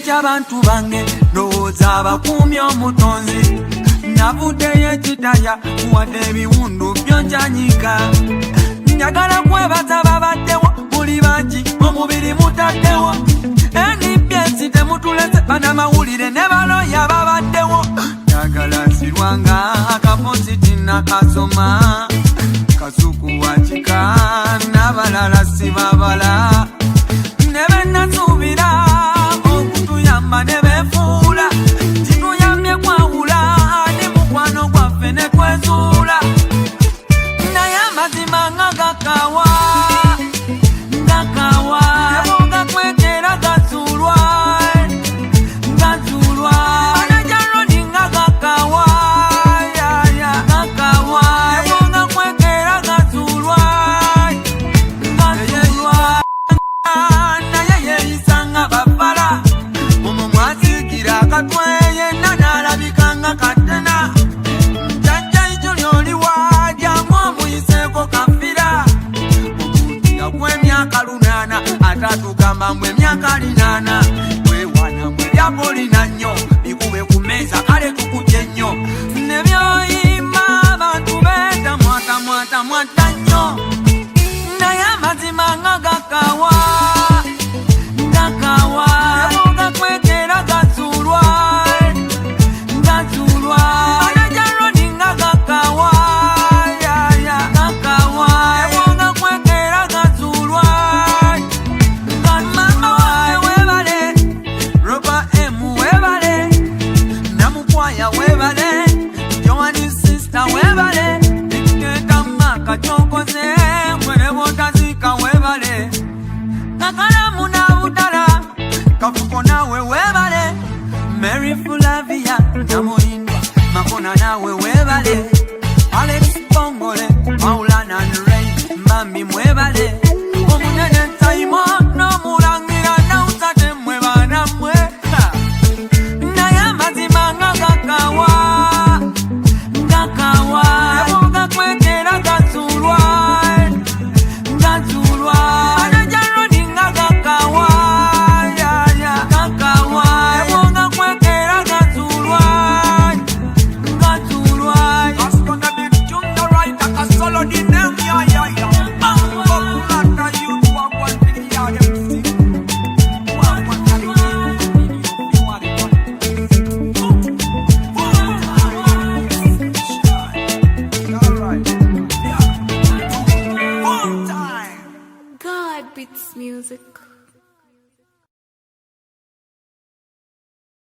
ky'abantu bange ndowooza abakuumye omutonzi navuddeyo ekitaya wadde ebiwundu byonjanyika njagala kwebaza babaddewo muli bangi omubiri mutaddewo NBS temutuleze banamawulire ne baloya babaddewo njagala sirwanga akapositi nakasoma kasuku wakika n'abalala sibabala ne bennasuubira okutuyamba ne beefuula kituyambye kwawula ne mukwano gwaffe ne kwezuula naye amazima nga gakawa eboga kwekera gazuulwa anajaroni nga gakawa eboga kwekera gazuulwa naye yeeyisa nga bafala omwo mwazikira akatweye nanalabika nga katena jajja ikyo lyoliwa jamu omuyiseeko kafira okutira kw'emyaka 8 atatugamba mwe emyaka 8 wewana mwe byapolina nnyo bikube ku meeza kale tukuje nnyo ne byoyimba abantu beeta mwata nnyo naye amazima nga gakawa eboga kwekera gazuulwa anajaroni nga gakawa eboga kwekera gazuulwa mama wawe webale Roba M webale namukwaya webale Joani sister webale ekiteta maka kyokoze mwerebotazika webale kakalamu nabudala kafuko nawe webale Mary Fulavia Nyamuhindwa Makona nawe webale Alex Bongole Maulana Ray Mbambi mwebale omunene Taimo n'omulangira nawusate mwebana mwe naye amazima nga gakawa eboga kwekera gazuulwa anajaroni nga gakawa eboga kwekera gazuulwa askonda bichunga right akasolo dinem ya kulata yutu wakwantikia MC God beats music.